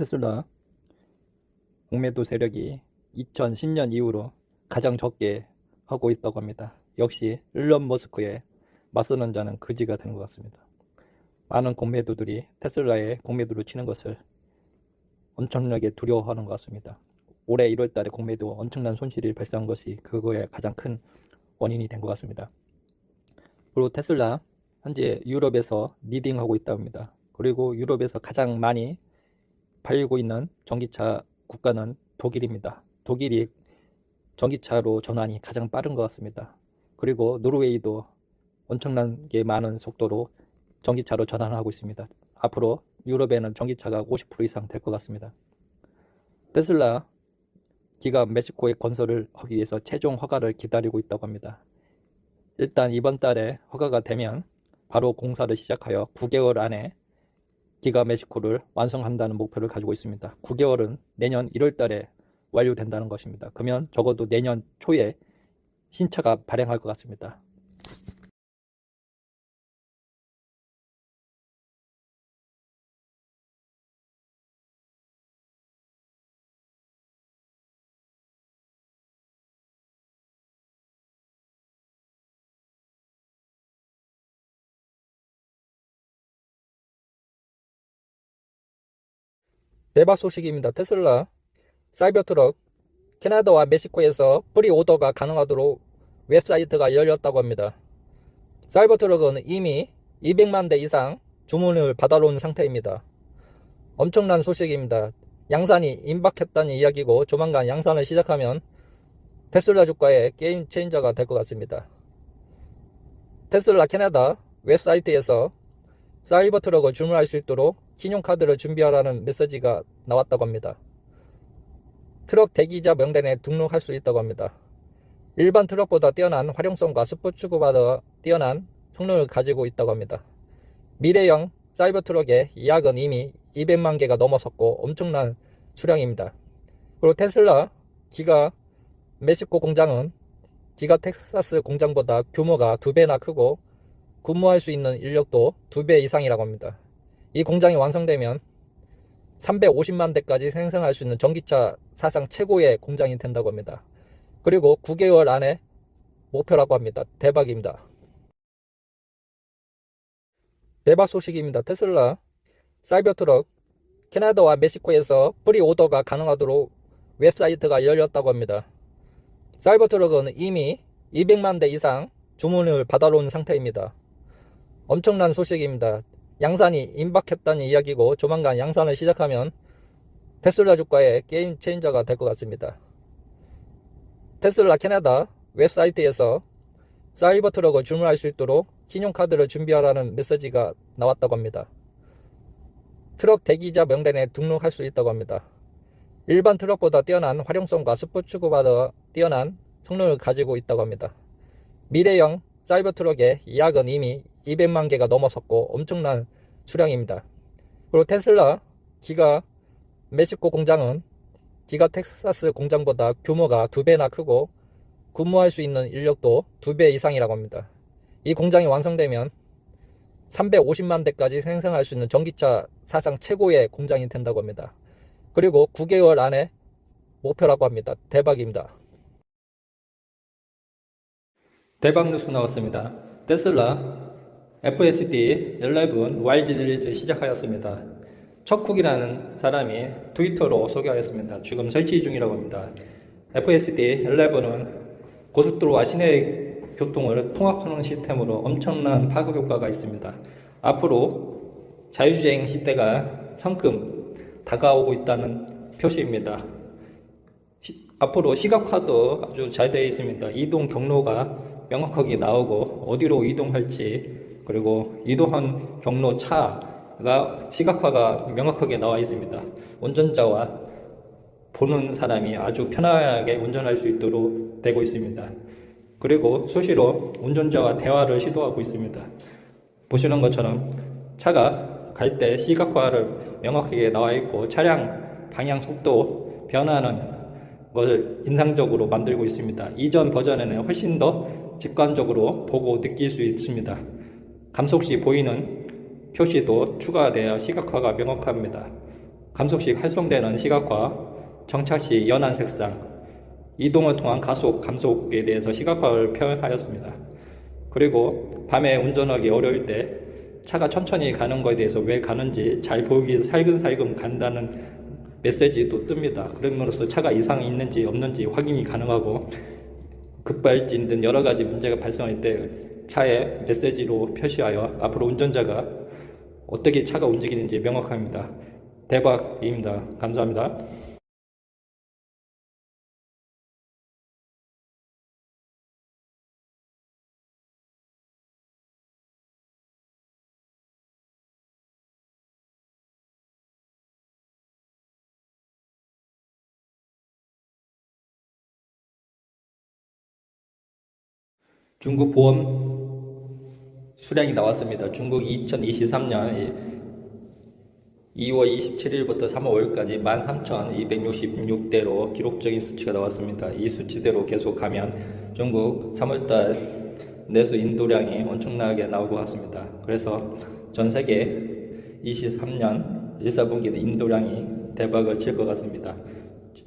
테슬라 공매도 세력이 2010년 이후로 가장 적게 하고 있다고 합니다. 역시 일론 머스크에 맞서는 자는 거지가 된 것 같습니다. 많은 공매도들이 테슬라의 공매도를 치는 것을 엄청나게 두려워하는 것 같습니다. 올해 1월 달에 공매도 엄청난 손실이 발생한 것이 그거의 가장 큰 원인이 된 것 같습니다. 그리고 테슬라 현재 유럽에서 리딩하고 있다고 합니다. 그리고 유럽에서 가장 많이 팔리고 있는 전기차 국가는 독일입니다. 독일이 전기차로 전환이 가장 빠른 것 같습니다. 그리고 노르웨이도 엄청나게 많은 속도로 전기차로 전환하고 있습니다. 앞으로 유럽에는 전기차가 50% 이상 될 것 같습니다. 테슬라 기가 멕시코에 건설을 하기 위해서 최종 허가를 기다리고 있다고 합니다. 일단 이번 달에 허가가 되면 바로 공사를 시작하여 9개월 안에 기가 멕시코를 완성한다는 목표를 가지고 있습니다. 9개월은 내년 1월 달에 완료된다는 것입니다. 그러면 적어도 내년 초에 신차가 발행할 것 같습니다. 대박 소식입니다. 테슬라 사이버트럭 캐나다와 멕시코에서 프리오더가 가능하도록 웹사이트가 열렸다고 합니다. 사이버트럭은 이미 200만 대 이상 주문을 받아놓은 상태입니다. 엄청난 소식입니다. 양산이 임박했다는 이야기고 조만간 양산을 시작하면 테슬라 주가의 게임 체인저가 될 것 같습니다. 테슬라 캐나다 웹사이트에서 사이버트럭을 주문할 수 있도록 신용카드를 준비하라는 메시지가 나왔다고 합니다. 트럭 대기자 명단에 등록할 수 있다고 합니다. 일반 트럭보다 뛰어난 활용성과 스포츠보다 뛰어난 성능을 가지고 있다고 합니다. 미래형 사이버트럭의 예약은 이미 200만 개가 넘어섰고 엄청난 수량입니다. 그리고 테슬라 기가 멕시코 공장은 기가 텍사스 공장보다 규모가 2배나 크고 근무할 수 있는 인력도 2배 이상이라고 합니다. 이 공장이 완성되면 350만 대까지 생산할 수 있는 전기차 사상 최고의 공장이 된다고 합니다. 그리고 9개월 안에 목표라고 합니다. 대박입니다. 대박 소식입니다. 테슬라 사이버트럭 캐나다와 멕시코에서 프리오더가 가능하도록 웹사이트가 열렸다고 합니다. 사이버트럭은 이미 200만 대 이상 주문을 받아놓은 상태입니다. 엄청난 소식입니다. 양산이 임박했다는 이야기고 조만간 양산을 시작하면 테슬라 주가의 게임 체인저가 될 것 같습니다. 테슬라 캐나다 웹사이트에서 사이버트럭을 주문할 수 있도록 신용카드를 준비하라는 메시지가 나왔다고 합니다. 트럭 대기자 명단에 등록할 수 있다고 합니다. 일반 트럭보다 뛰어난 활용성과 스포츠보다 뛰어난 성능을 가지고 있다고 합니다. 미래형 사이버트럭의 예약은 이미 200만 개가 넘어섰고 엄청난 수량입니다. 그리고 테슬라 기가 멕시코 공장은 기가 텍사스 공장보다 규모가 2배나 크고 근무할 수 있는 인력도 2배 이상이라고 합니다. 이 공장이 완성되면 350만 대까지 생산할 수 있는 전기차 사상 최고의 공장이 된다고 합니다. 그리고 9개월 안에 목표라고 합니다. 대박입니다. 대박 뉴스 나왔습니다. 테슬라 FSD 11 YG 리리즈 시작하였습니다. 척쿡이라는 사람이 트위터로 소개하였습니다. 지금 설치 중이라고 합니다. FSD 11은 고속도로와 시내 교통을 통합하는 시스템으로 엄청난 파급 효과가 있습니다. 앞으로 자율주행 시대가 성큼 다가오고 있다는 표시입니다. 앞으로 시각화도 아주 잘 되어 있습니다. 이동 경로가 명확하게 나오고 어디로 이동할지 그리고 이동한 경로 차가 시각화가 명확하게 나와 있습니다. 운전자와 보는 사람이 아주 편안하게 운전할 수 있도록 되고 있습니다. 그리고 수시로 운전자와 대화를 시도하고 있습니다. 보시는 것처럼 차가 갈 때 시각화를 명확하게 나와 있고 차량 방향 속도 변화하는 것을 인상적으로 만들고 있습니다. 이전 버전에는 훨씬 더 직관적으로 보고 느낄 수 있습니다. 감속 시 보이는 표시도 추가되어 시각화가 명확합니다. 감속시 활성되는 시각화, 정착시 연한 색상, 이동을 통한 가속, 감속에 대해서 시각화를 표현하였습니다. 그리고 밤에 운전하기 어려울 때 차가 천천히 가는 것에 대해서 왜 가는지 잘 보이기 위해서 살금살금 간다는 메시지도 뜹니다. 그럼으로써 차가 이상이 있는지 없는지 확인이 가능하고 급발진 등 여러 가지 문제가 발생할 때 차에 메시지로 표시하여 앞으로 운전자가 어떻게 차가 움직이는지 명확합니다. 대박입니다. 감사합니다. 중국 보험 수량이 나왔습니다. 중국 2023년 2월 27일부터 3월 5일까지 13,266대로 기록적인 수치가 나왔습니다. 이 수치대로 계속 가면 중국 3월달 내수 인도량이 엄청나게 나올 것 같습니다. 그래서 전 세계 23년 1, 4분기 인도량이 대박을 칠 것 같습니다.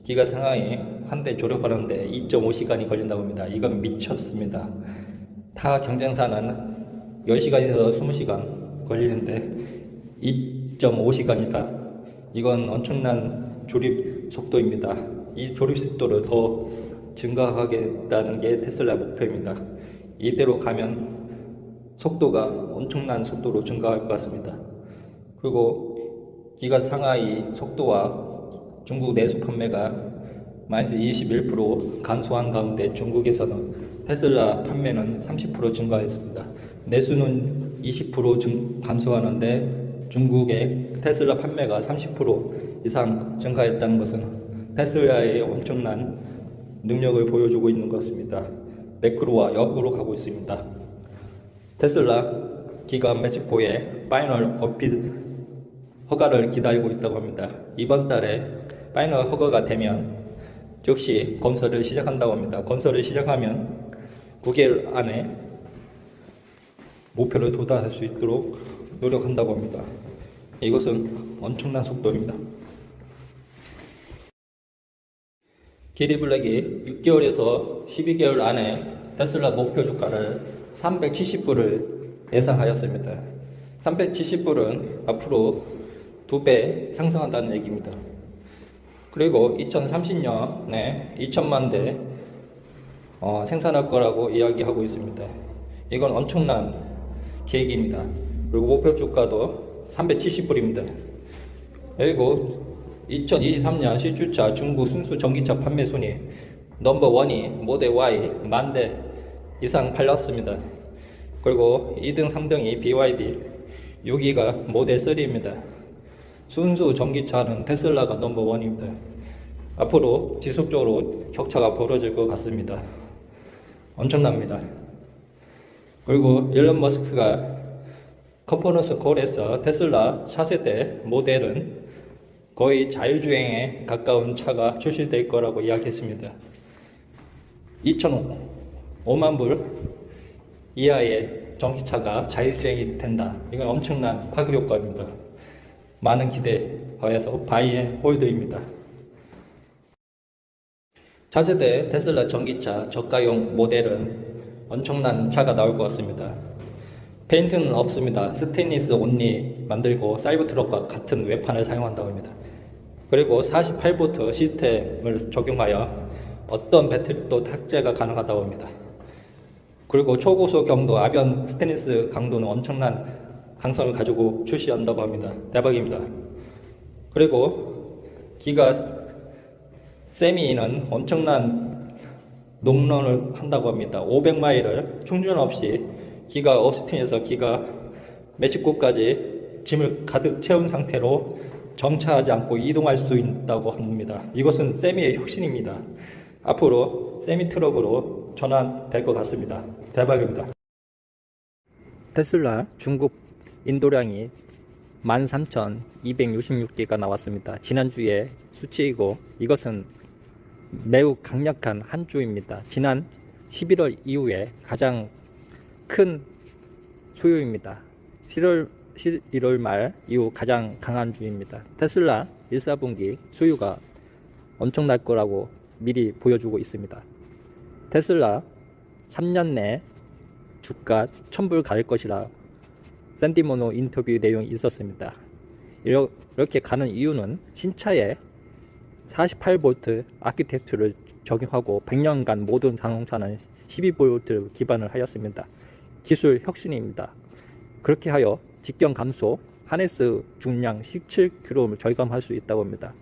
기가 상하이 한 대 졸업하는데 2.5시간이 걸린다고 합니다. 이건 미쳤습니다. 타 경쟁사는 10시간에서 20시간 걸리는데 2.5시간이다. 이건 엄청난 조립 속도입니다. 이 조립 속도를 더 증가하겠다는 게 테슬라 목표입니다. 이대로 가면 속도가 엄청난 속도로 증가할 것 같습니다. 그리고 기가 상하이 속도와 중국 내수 판매가 마이너스 21% 감소한 가운데 중국에서는 테슬라 판매는 30% 증가했습니다. 내수는 20% 감소하는데 중국의 테슬라 판매가 30% 이상 증가했다는 것은 테슬라의 엄청난 능력을 보여주고 있는 것 같습니다. 매크로와 역으로 가고 있습니다. 테슬라 기가 멕시코에 파이널 어필 허가를 기다리고 있다고 합니다. 이번 달에 파이널 허가가 되면 즉시 건설을 시작한다고 합니다. 건설을 시작하면 9개월 안에 목표를 도달할 수 있도록 노력한다고 합니다. 이것은 엄청난 속도입니다. 게리 블랙이 6개월에서 12개월 안에 테슬라 목표 주가를 370불을 예상하였습니다. 370불은 앞으로 2배 상승한다는 얘기입니다. 그리고 2030년에 2천만 대 생산할 거라고 이야기하고 있습니다. 이건 엄청난 계획입니다. 그리고 목표 주가도 370불입니다. 그리고 2023년 실주차 중국 순수 전기차 판매 순위 넘버1이 모델 Y 10,000대 이상 팔렸습니다. 그리고 2등, 3등이 BYD, 6위가 모델 3입니다. 순수 전기차는 테슬라가 넘버1입니다. 앞으로 지속적으로 격차가 벌어질 것 같습니다. 엄청납니다. 그리고 일론 머스크가 컨퍼런스 콜에서 테슬라 차세대 모델은 거의 자율주행에 가까운 차가 출시될 거라고 이야기했습니다. 2,005만 불 이하의 전기차가 자율주행이 된다. 이건 엄청난 파급 효과입니다. 많은 기대하여서 바이앤홀드입니다. 차세대 테슬라 전기차 저가용 모델은 엄청난 차가 나올 것 같습니다. 페인트는 없습니다. 스테인리스 온리 만들고 사이버트럭과 같은 외판을 사용한다고 합니다. 그리고 48V 시스템을 적용하여 어떤 배터리도 탑재가 가능하다고 합니다. 그리고 초고속 경도 아변 스테인리스 강도는 엄청난 강성을 가지고 출시한다고 합니다. 대박입니다. 그리고 기가 세미는 엄청난 농런을 한다고 합니다. 500마일을 충전 없이 기가 어스틴에서 기가 멕시코까지 짐을 가득 채운 상태로 정차하지 않고 이동할 수 있다고 합니다. 이것은 세미의 혁신입니다. 앞으로 세미 트럭으로 전환될 것 같습니다. 대박입니다. 테슬라 중국 인도량이 13,266개가 나왔습니다. 지난주에 수치이고 이것은 매우 강력한 한 주입니다. 지난 11월 이후에 가장 큰 수요입니다. 7월 11월 말 이후 가장 강한 주입니다. 테슬라 1, 4분기 수요가 엄청날 거라고 미리 보여주고 있습니다. 테슬라 3년 내 주가 1000불 갈 것이라 샌디모노 인터뷰 내용이 있었습니다. 이렇게 가는 이유는 신차에 48V 아키텍처를 적용하고 100년간 모든 자동차는 12V를 기반을 하였습니다. 기술 혁신입니다. 그렇게 하여 직경 감소, 하네스 중량 17kg을 절감할 수 있다고 합니다.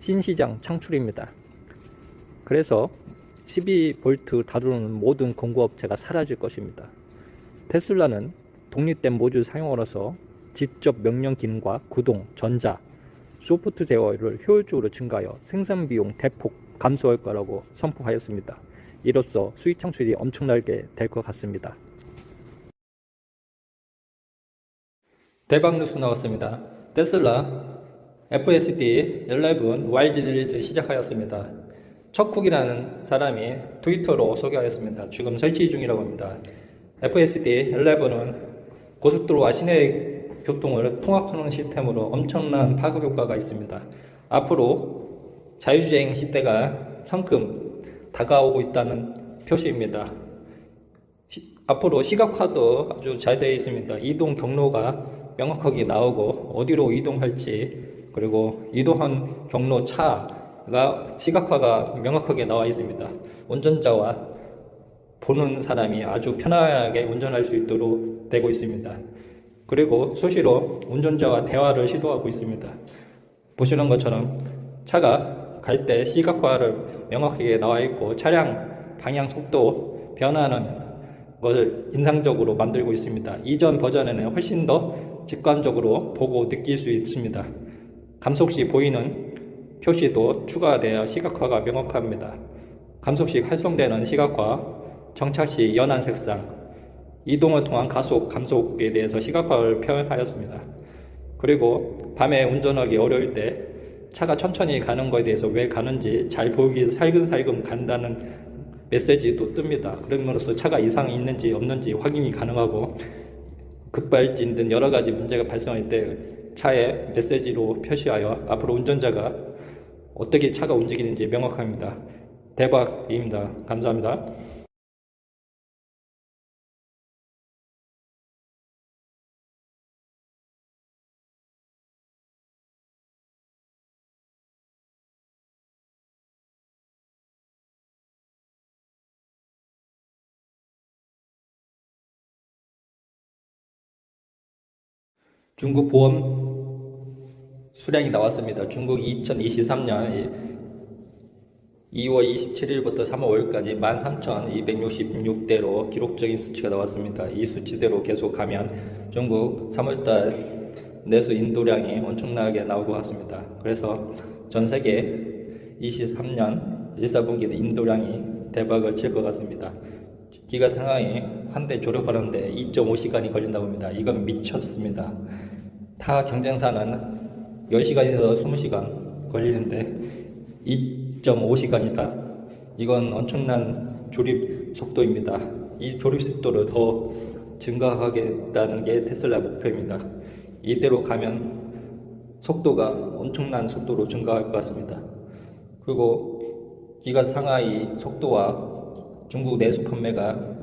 신시장 창출입니다. 그래서 12V 다루는 모든 공구업체가 사라질 것입니다. 테슬라는 독립된 모듈 사용으로서 직접 명령 기능과 구동, 전자, 소프트웨어를 효율적으로 증가하여 생산비용 대폭 감소할 거라고 선포하였습니다. 이로써 수익 창출이 엄청나게 될 것 같습니다. 대박 뉴스 나왔습니다. 테슬라 FSD 11 YG 리리즈 시작하였습니다. 척쿡이라는 사람이 트위터로 소개하였습니다. 지금 설치 중이라고 합니다. FSD 11은 고속도로와 시내 교통을 통합하는 시스템으로 엄청난 파급 효과가 있습니다. 앞으로 자율주행 시대가 성큼 다가오고 있다는 표시입니다. 앞으로 시각화도 아주 잘 되어 있습니다. 이동 경로가 명확하게 나오고 어디로 이동할지, 그리고 이동한 경로 차가 시각화가 명확하게 나와 있습니다. 운전자와 보는 사람이 아주 편안하게 운전할 수 있도록 되고 있습니다. 그리고 수시로 운전자와 대화를 시도하고 있습니다. 보시는 것처럼 차가 갈 때 시각화를 명확하게 나와 있고 차량 방향 속도 변화하는 것을 인상적으로 만들고 있습니다. 이전 버전에는 훨씬 더 직관적으로 보고 느낄 수 있습니다. 감속 시 보이는 표시도 추가되어 시각화가 명확합니다. 감속 시 활성되는 시각화, 정차 시 연한 색상, 이동을 통한 가속, 감속에 대해서 시각화를 표현하였습니다. 그리고 밤에 운전하기 어려울 때 차가 천천히 가는 것에 대해서 왜 가는지 잘 보이기 위해서 살금살금 간다는 메시지도 뜹니다. 그럼으로써 차가 이상이 있는지 없는지 확인이 가능하고 급발진 등 여러 가지 문제가 발생할 때 차에 메시지로 표시하여 앞으로 운전자가 어떻게 차가 움직이는지 명확합니다. 대박입니다. 감사합니다. 중국 보험 수량이 나왔습니다. 중국 2023년 2월 27일부터 3월 5일까지 13,266대로 기록적인 수치가 나왔습니다. 이 수치대로 계속 가면 중국 3월달 내수 인도량이 엄청나게 나올 것 같습니다. 그래서 전 세계 23년 1, 4분기 인도량이 대박을 칠 것 같습니다. 기가 상하이 한 대 조립하는데 2.5시간이 걸린다고 합니다. 이건 미쳤습니다. 타 경쟁사는 10시간에서 20시간 걸리는데 2.5시간이다. 이건 엄청난 조립 속도입니다. 이 조립 속도를 더 증가하겠다는 게 테슬라 목표입니다. 이대로 가면 속도가 엄청난 속도로 증가할 것 같습니다. 그리고 기가 상하이 속도와 중국 내수 판매가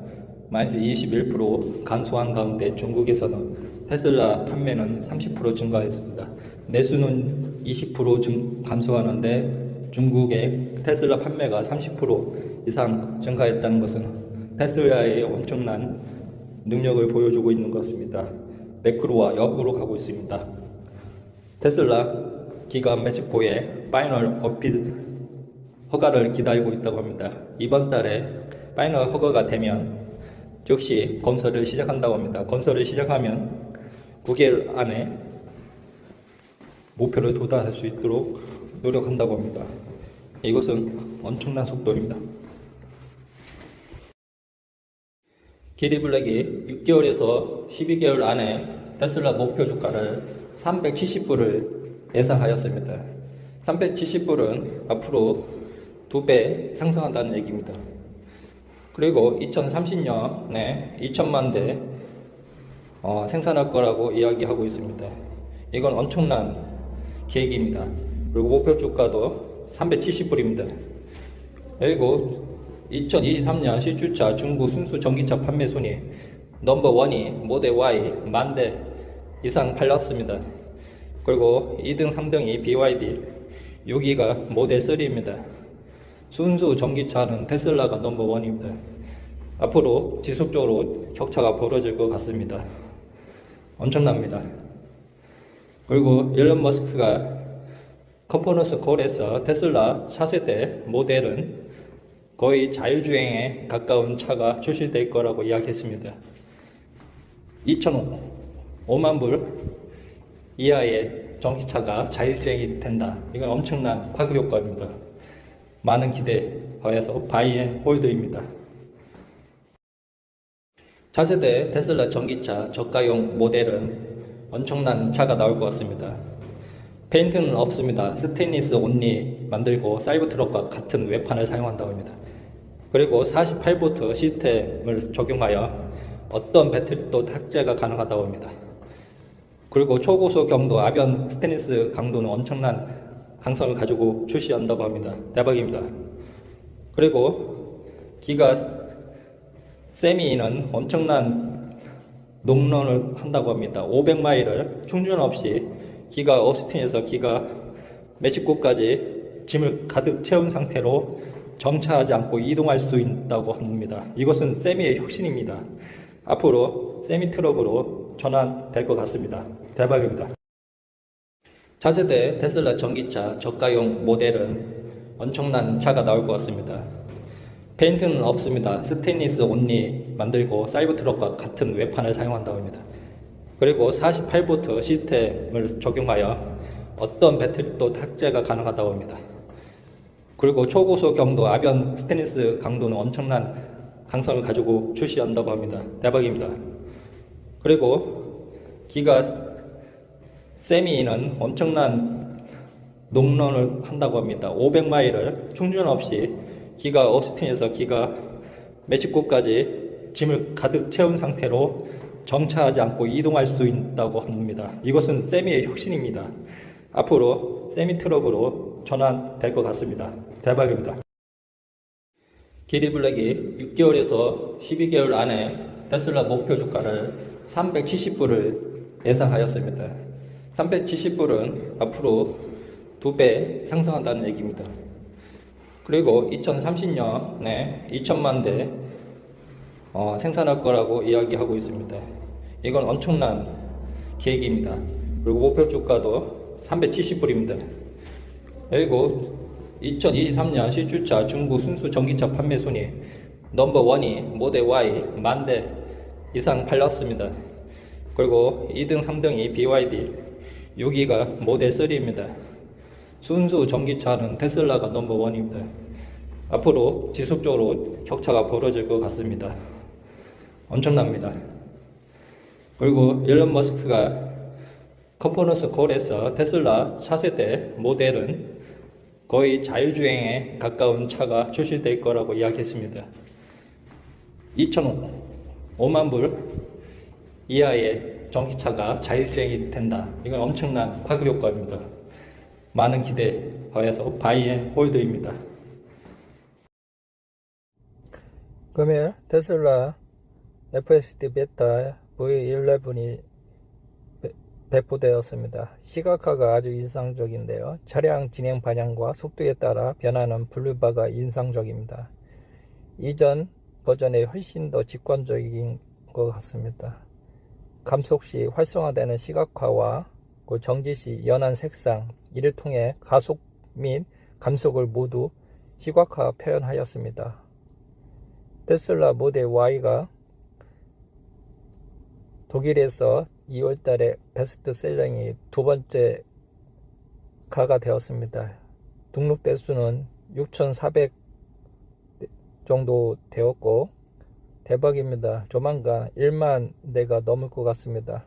마이너스 21% 감소한 가운데 중국에서는 테슬라 판매는 30% 증가했습니다. 내수는 20% 감소하는데 중국의 테슬라 판매가 30% 이상 증가했다는 것은 테슬라의 엄청난 능력을 보여주고 있는 것 같습니다. 매크로와 역으로 가고 있습니다. 테슬라 기가 멕시코에 파이널 어필 허가를 기다리고 있다고 합니다. 이번 달에 파이널 허가가 되면 즉시 건설을 시작한다고 합니다. 건설을 시작하면 9개월 안에 목표를 도달할 수 있도록 노력한다고 합니다. 이것은 엄청난 속도입니다. 게리 블랙이 6개월에서 12개월 안에 테슬라 목표 주가를 370불을 예상하였습니다. 370불은 앞으로 2배 상승한다는 얘기입니다. 그리고 2030년에 2천만 대 생산할 거라고 이야기하고 있습니다. 이건 엄청난 계획입니다. 그리고 목표 주가도 370불입니다. 그리고 2023년 실주차 중국 순수 전기차 판매 순위 넘버원이 모델 Y 10,000대 이상 팔렸습니다. 그리고 2등, 3등이 BYD, 6위가 모델 3입니다. 순수 전기차는 테슬라가 넘버원입니다. 앞으로 지속적으로 격차가 벌어질 것 같습니다. 엄청납니다. 그리고 일론 머스크가 컨퍼런스 콜에서 테슬라 차세대 모델은 거의 자율주행에 가까운 차가 출시될 거라고 이야기했습니다. 2,005만 불 이하의 전기차가 자율주행이 된다. 이건 엄청난 파급 효과입니다. 많은 기대 하에서 바이앤홀드입니다. 차세대 테슬라 전기차 저가용 모델은 엄청난 차가 나올 것 같습니다. 페인트는 없습니다. 스테인리스 온리 만들고 사이버트럭과 같은 외판을 사용한다고 합니다. 그리고 48V 시스템을 적용하여 어떤 배터리도 탑재가 가능하다고 합니다. 그리고 초고속 경도 아변 스테인리스 강도는 엄청난 강성을 가지고 출시한다고 합니다. 대박입니다. 그리고 기가 세미는 엄청난 농런을 한다고 합니다. 500마일을 충전 없이 기가 오스틴에서 기가 멕시코까지 짐을 가득 채운 상태로 정차하지 않고 이동할 수 있다고 합니다. 이것은 세미의 혁신입니다. 앞으로 세미 트럭으로 전환될 것 같습니다. 대박입니다. 차세대 테슬라 전기차 저가용 모델은 엄청난 차가 나올 것 같습니다. 페인트는 없습니다. 스테인리스 온리 만들고 사이버트럭과 같은 외판을 사용한다고 합니다. 그리고 48V 시스템을 적용하여 어떤 배터리도 탑재가 가능하다고 합니다. 그리고 초고속 경도 아변 스테인리스 강도는 엄청난 강성을 가지고 출시한다고 합니다. 대박입니다. 그리고 기가 세미는 엄청난 농런을 한다고 합니다. 500마일을 충전 없이 기가 오스틴에서 기가 멕시코까지 짐을 가득 채운 상태로 정차하지 않고 이동할 수 있다고 합니다. 이것은 세미의 혁신입니다. 앞으로 세미 트럭으로 전환될 것 같습니다. 대박입니다. 기리블랙이 6개월에서 12개월 안에 테슬라 목표 주가를 370불을 예상하였습니다. 370불은 앞으로 2배 상승한다는 얘기입니다. 그리고 2030년에 2천만 대 생산할 거라고 이야기하고 있습니다. 이건 엄청난 계획입니다. 그리고 목표 주가도 370불입니다. 그리고 2023년 실주차 중국 순수 전기차 판매 순위 넘버원이 모델 Y 10,000대 이상 팔렸습니다. 그리고 2등, 3등이 BYD, 6위가 모델 3입니다. 순수 전기차는 테슬라가 넘버원입니다. 앞으로 지속적으로 격차가 벌어질 것 같습니다. 엄청납니다. 그리고 일론 머스크가 컨퍼런스 콜에서 테슬라 차세대 모델은 거의 자율주행에 가까운 차가 출시될 거라고 이야기했습니다. 2,005만 불 이하의 전기차가 자율주행이 된다. 이건 엄청난 파급 효과입니다. 많은 기대 하에서 바이앤홀드입니다. 금일 테슬라 FSD 베타 V11이 배포되었습니다. 시각화가 아주 인상적인데요. 차량 진행 방향과 속도에 따라 변하는 블루바가 인상적입니다. 이전 버전에 훨씬 더 직관적인 것 같습니다. 감속 시 활성화되는 시각화와 정지 시 연한 색상, 이를 통해 가속 및 감속을 모두 시각화 표현하였습니다. 테슬라 모델 Y가 독일에서 2월달에 베스트셀러이 두 번째 가가 되었습니다. 등록 대수는 6,400 정도 되었고 대박입니다. 조만간 1만 대가 넘을 것 같습니다.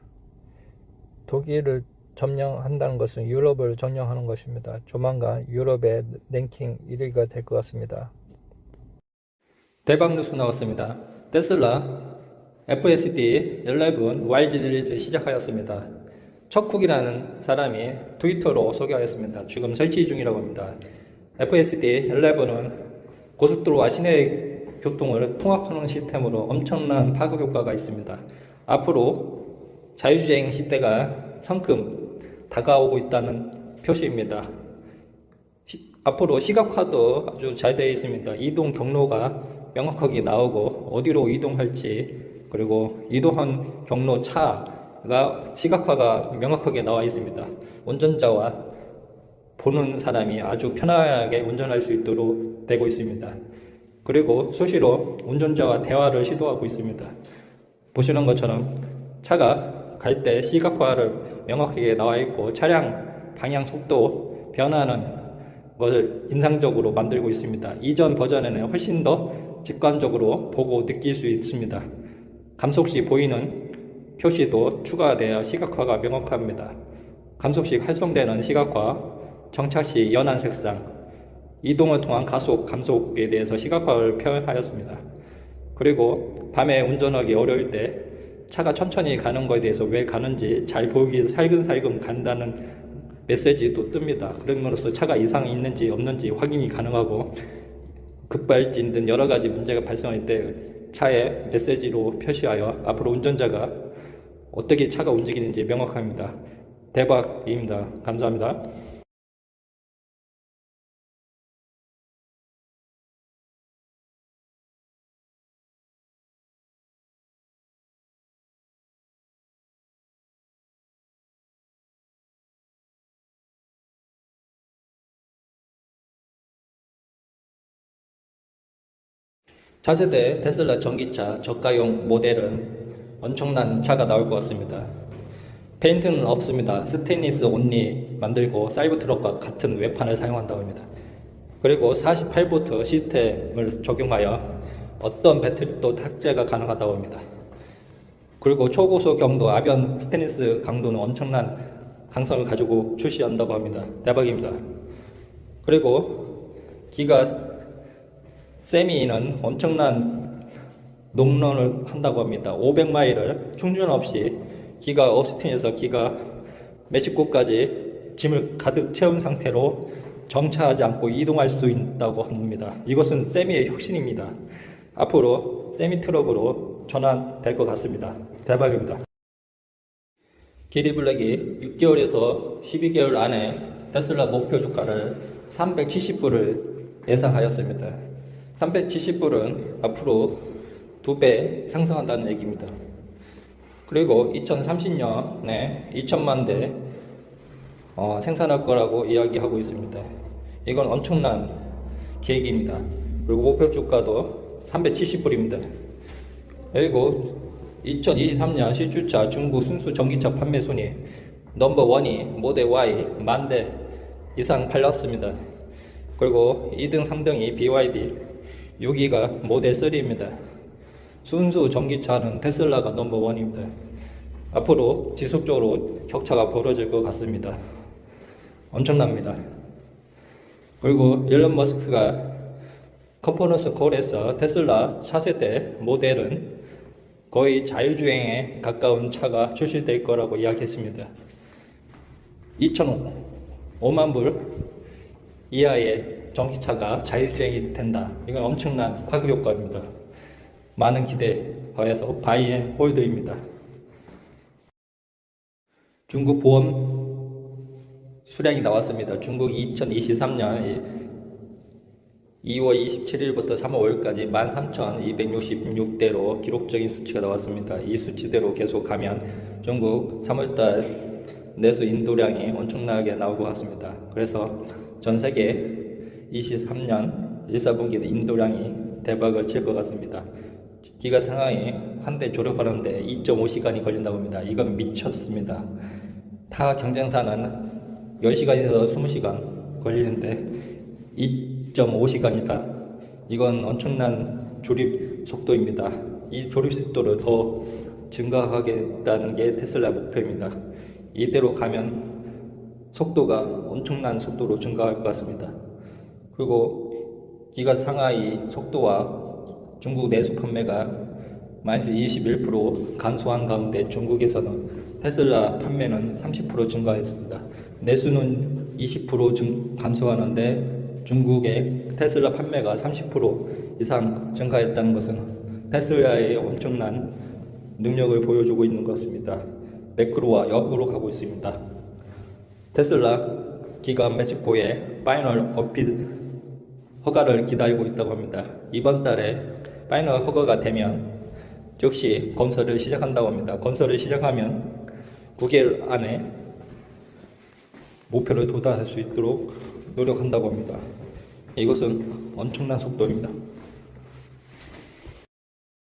독일을 점령한다는 것은 유럽을 점령하는 것입니다. 조만간 유럽의 랭킹 1위가 될 것 같습니다. 대박 뉴스 나왔습니다. 테슬라 FSD 11 YG 리리즈 시작하였습니다. 척쿡이라는 사람이 트위터로 소개하였습니다. 지금 설치 중이라고 합니다. FSD 11은 고속도로와 시내 교통을 통합하는 시스템으로 엄청난 파급 효과가 있습니다. 앞으로 자율주행 시대가 성큼 다가오고 있다는 표시입니다. 앞으로 시각화도 아주 잘 되어 있습니다. 이동 경로가 명확하게 나오고 어디로 이동할지, 그리고 이동한 경로 차가 시각화가 명확하게 나와 있습니다. 운전자와 보는 사람이 아주 편하게 운전할 수 있도록 되고 있습니다. 그리고 수시로 운전자와 대화를 시도하고 있습니다. 보시는 것처럼 차가 갈 때 시각화를 명확하게 나와 있고 차량 방향 속도 변화는 것을 인상적으로 만들고 있습니다. 이전 버전에는 훨씬 더 직관적으로 보고 느낄 수 있습니다. 감속 시 보이는 표시도 추가되어 시각화가 명확합니다. 감속 시 활성되는 시각화, 정차 시 연한 색상, 이동을 통한 가속, 감속에 대해서 시각화를 표현하였습니다. 그리고 밤에 운전하기 어려울 때 차가 천천히 가는 것에 대해서 왜 가는지 잘 보이기 위해서 살금살금 간다는 메시지도 뜹니다. 그럼으로써 차가 이상이 있는지 없는지 확인이 가능하고 급발진 등 여러 가지 문제가 발생할 때 차에 메시지로 표시하여 앞으로 운전자가 어떻게 차가 움직이는지 명확합니다. 대박입니다. 감사합니다. 차세대 테슬라 전기차 저가용 모델은 엄청난 차가 나올 것 같습니다. 페인트는 없습니다. 스테인리스 온리 만들고 사이버트럭과 같은 외판을 사용한다고 합니다. 그리고 48V 시스템을 적용하여 어떤 배터리도 탑재가 가능하다고 합니다. 그리고 초고속 경도 아변 스테인리스 강도는 엄청난 강성을 가지고 출시한다고 합니다. 대박입니다. 그리고 기가 세미는 엄청난 농런을 한다고 합니다. 500마일을 충전 없이 기가 오스틴에서 기가 멕시코까지 짐을 가득 채운 상태로 정차하지 않고 이동할 수 있다고 합니다. 이것은 세미의 혁신입니다. 앞으로 세미 트럭으로 전환될 것 같습니다. 대박입니다. 기리블랙이 6개월에서 12개월 안에 테슬라 목표 주가를 370불을 예상하였습니다. 370불은 앞으로 2배 상승한다는 얘기입니다. 그리고 2030년에 2천만 대 생산할 거라고 이야기하고 있습니다. 이건 엄청난 계획입니다. 그리고 목표 주가도 370불입니다. 그리고 2023년 실주차 중국 순수 전기차 판매 순위 넘버원이 모델 Y 10,000대 이상 팔렸습니다. 그리고 2등, 3등이 BYD, 6위가 모델 3입니다. 순수 전기차는 테슬라가 넘버원입니다. 앞으로 지속적으로 격차가 벌어질 것 같습니다. 엄청납니다. 그리고 일론 머스크가 컨퍼런스 콜에서 테슬라 차세대 모델은 거의 자율주행에 가까운 차가 출시될 거라고 이야기했습니다. 2,005만 불 이하의 전기차가 자율주행이 된다. 이건 엄청난 파급 효과입니다. 많은 기대하여서 바이앤홀드입니다. 중국 보험 수량이 나왔습니다. 중국 2023년 2월 27일부터 3월 5일까지 13,266대로 기록적인 수치가 나왔습니다. 이 수치대로 계속 가면 중국 3월달 내수 인도량이 엄청나게 나올 것 같습니다. 그래서 전 세계 23년 1사분기 인도량이 대박을 칠 것 같습니다. 기가 상하이 한 대 졸업하는데 2.5시간이 걸린다고 합니다. 이건 미쳤습니다. 타 경쟁사는 10시간에서 20시간 걸리는데 2.5시간이다. 이건 엄청난 조립 속도입니다. 이 조립 속도를 더 증가하겠다는 게 테슬라 목표입니다. 이대로 가면 속도가 엄청난 속도로 증가할 것 같습니다. 그리고 기가 상하이 속도와 중국 내수 판매가 마이너스 21% 감소한 가운데 중국에서는 테슬라 판매는 30% 증가했습니다. 내수는 20% 감소하는데 중국의 테슬라 판매가 30% 이상 증가했다는 것은 테슬라의 엄청난 능력을 보여주고 있는 것 같습니다. 매크로와 역으로 가고 있습니다. 테슬라 기가 멕시코에 파이널 어필 허가를 기다리고 있다고 합니다. 이번 달에 파이널 허가가 되면 즉시 건설을 시작한다고 합니다. 건설을 시작하면 9개월 안에 목표를 도달할 수 있도록 노력한다고 합니다. 이것은 엄청난 속도입니다.